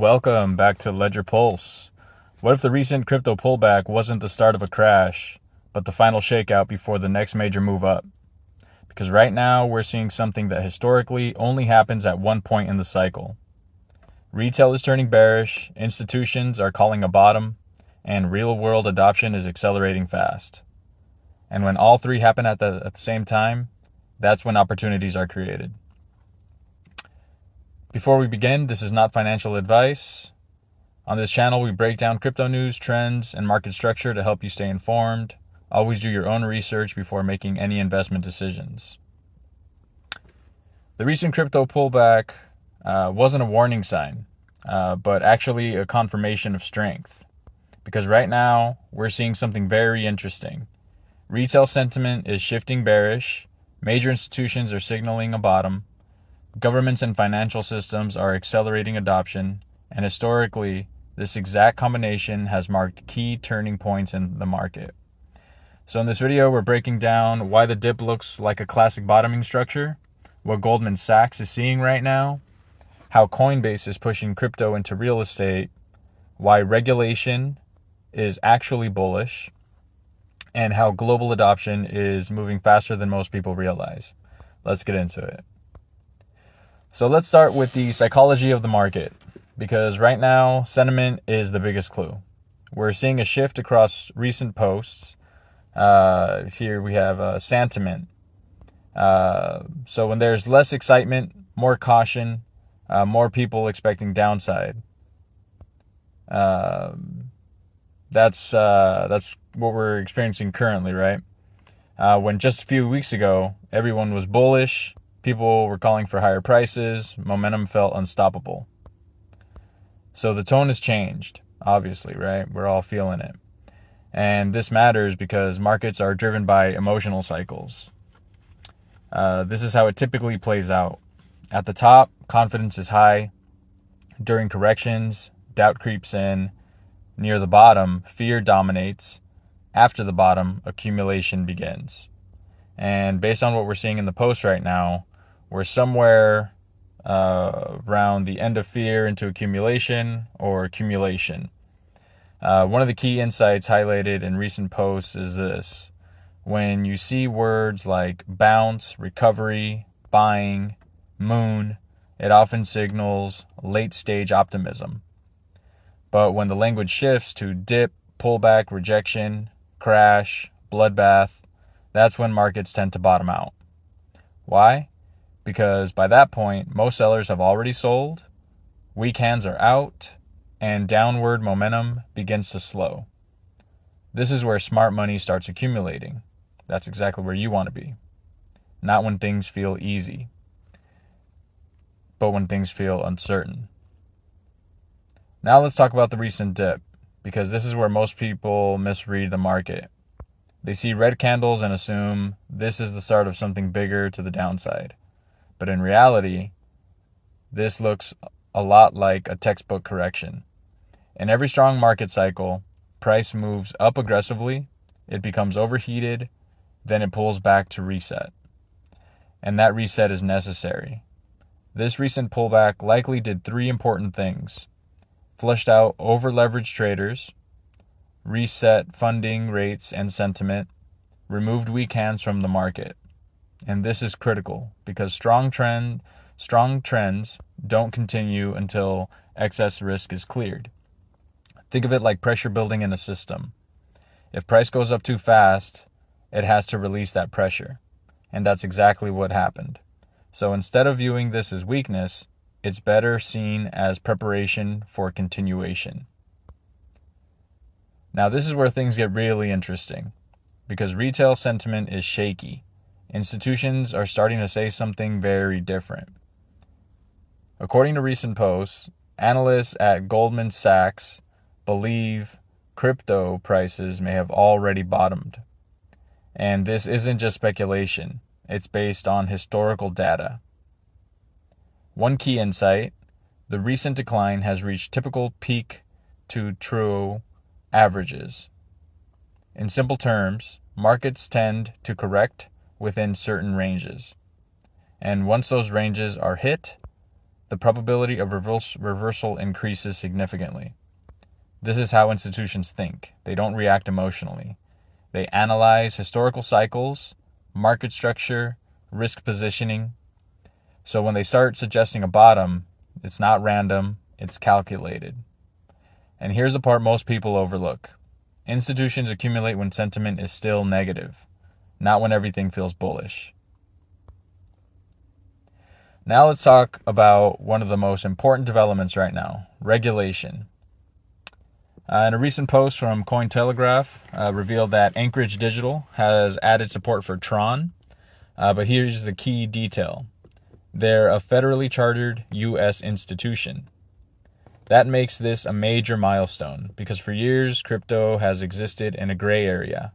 welcome back to Ledger Pulse. What if the recent crypto pullback wasn't the start of a crash, but the final shakeout before the next major move up? Because right now we're seeing something that historically only happens at one point in the cycle. Retail is turning bearish, institutions are calling a bottom, and real-world adoption is accelerating fast. And when all three happen at the same time, that's when opportunities are created. Before we begin, this is not financial advice. On this channel, we break down crypto news, trends, and market structure to help you stay informed. Always do your own research before making any investment decisions. The recent crypto pullback wasn't a warning sign, but actually a confirmation of strength. Because right now, we're seeing something very interesting. Retail sentiment is shifting bearish. Major institutions are signaling a bottom. Governments and financial systems are accelerating adoption, and historically, this exact combination has marked key turning points in the market. So in this video, we're breaking down why the dip looks like a classic bottoming structure, what Goldman Sachs is seeing right now, how Coinbase is pushing crypto into real estate, why regulation is actually bullish, and how global adoption is moving faster than most people realize. Let's get into it. So let's start with the psychology of the market, because right now, sentiment is the biggest clue. We're seeing a shift across recent posts. Here we have sentiment. So when there's less excitement, more caution, more people expecting downside. That's what we're experiencing currently, right? When just a few weeks ago, everyone was bullish. People were calling for higher prices. Momentum felt unstoppable. So the tone has changed, obviously, right? We're all feeling it. And this matters because markets are driven by emotional cycles. This is how it typically plays out. At the top, confidence is high. During corrections, doubt creeps in. Near the bottom, fear dominates. After the bottom, accumulation begins. And based on what we're seeing in the post right now, we're somewhere around the end of fear into accumulation or accumulation. One of the key insights highlighted in recent posts is this. When you see words like bounce, recovery, buying, moon, it often signals late-stage optimism. But when the language shifts to dip, pullback, rejection, crash, bloodbath, that's when markets tend to bottom out. Why? Because by that point, most sellers have already sold, weak hands are out, and downward momentum begins to slow. This is where smart money starts accumulating. That's exactly where you want to be. Not when things feel easy, but when things feel uncertain. Now let's talk about the recent dip, because this is where most people misread the market. They see red candles and assume this is the start of something bigger to the downside. But in reality, this looks a lot like a textbook correction. In every strong market cycle, price moves up aggressively, it becomes overheated, then it pulls back to reset. And that reset is necessary. This recent pullback likely did three important things. Flushed out over-leveraged traders, reset funding rates and sentiment, removed weak hands from the market. And this is critical because strong trends don't continue until excess risk is cleared. Think of it like pressure building in a system. If price goes up too fast, it has to release that pressure. And that's exactly what happened. So instead of viewing this as weakness, it's better seen as preparation for continuation. Now this is where things get really interesting because retail sentiment is shaky. Institutions are starting to say something very different. According to recent posts, analysts at Goldman Sachs believe crypto prices may have already bottomed. And this isn't just speculation. It's based on historical data. One key insight, the recent decline has reached typical peak to trough averages. In simple terms, markets tend to correct within certain ranges. And once those ranges are hit, the probability of reversal increases significantly. This is how institutions think. They don't react emotionally. They analyze historical cycles, market structure, risk positioning. So when they start suggesting a bottom, it's not random, it's calculated. And here's the part most people overlook. Institutions accumulate when sentiment is still negative, not when everything feels bullish. Now let's talk about one of the most important developments right now, regulation. In a recent post from Cointelegraph revealed that Anchorage Digital has added support for TRON, but here's the key detail. They're a federally chartered U.S. institution. That makes this a major milestone because for years, crypto has existed in a gray area.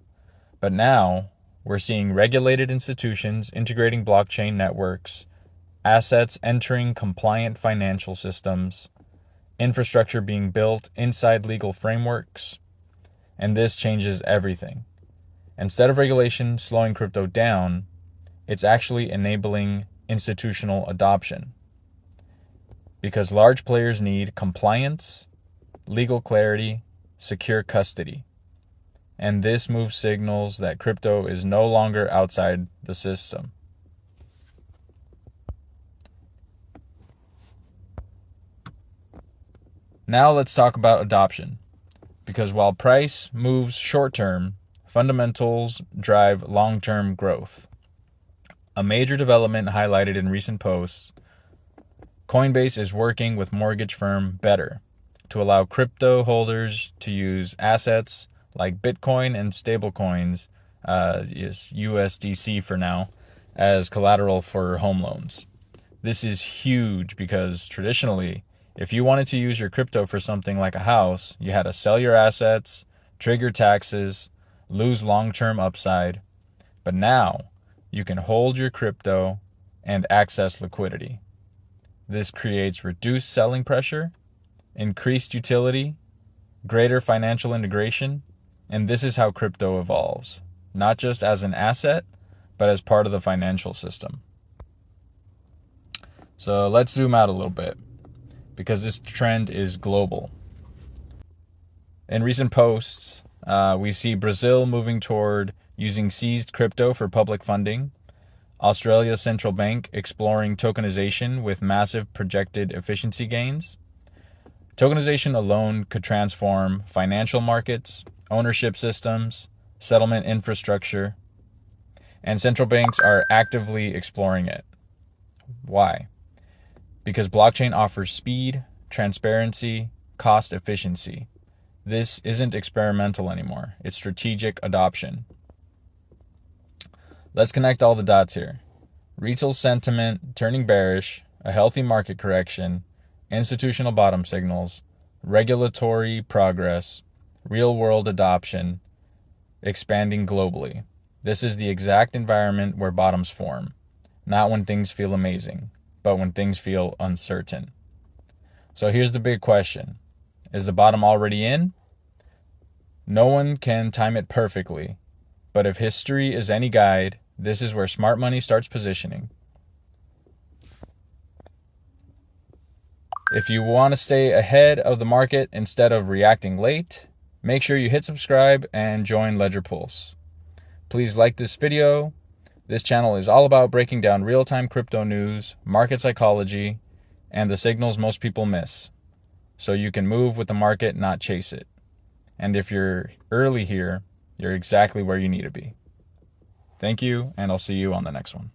But now, we're seeing regulated institutions integrating blockchain networks, assets entering compliant financial systems, infrastructure being built inside legal frameworks, and this changes everything. Instead of regulation slowing crypto down, it's actually enabling institutional adoption. Because large players need compliance, legal clarity, secure custody. And this move signals that crypto is no longer outside the system. Now let's talk about adoption. Because while price moves short-term, fundamentals drive long-term growth. A major development highlighted in recent posts, Coinbase is working with mortgage firm Better to allow crypto holders to use assets like Bitcoin and stablecoins, USDC for now, as collateral for home loans. This is huge because traditionally, if you wanted to use your crypto for something like a house, you had to sell your assets, trigger taxes, lose long-term upside. But now, you can hold your crypto and access liquidity. This creates reduced selling pressure, increased utility, greater financial integration, and this is how crypto evolves, not just as an asset, but as part of the financial system. So let's zoom out a little bit, because this trend is global. In recent posts, we see Brazil moving toward using seized crypto for public funding, Australia's central bank exploring tokenization with massive projected efficiency gains. Tokenization alone could transform financial markets, ownership systems, settlement infrastructure, and central banks are actively exploring it. Why? Because blockchain offers speed, transparency, cost efficiency. This isn't experimental anymore. It's strategic adoption. Let's connect all the dots here. Retail sentiment turning bearish, a healthy market correction, institutional bottom signals, regulatory progress, real-world adoption, expanding globally. This is the exact environment where bottoms form, not when things feel amazing, but when things feel uncertain. So here's the big question. Is the bottom already in? No one can time it perfectly, but if history is any guide, this is where smart money starts positioning. If you want to stay ahead of the market instead of reacting late, make sure you hit subscribe and join Ledger Pulse. Please like this video. This channel is all about breaking down real-time crypto news, market psychology, and the signals most people miss, so you can move with the market, not chase it. And if you're early here, you're exactly where you need to be. Thank you, and I'll see you on the next one.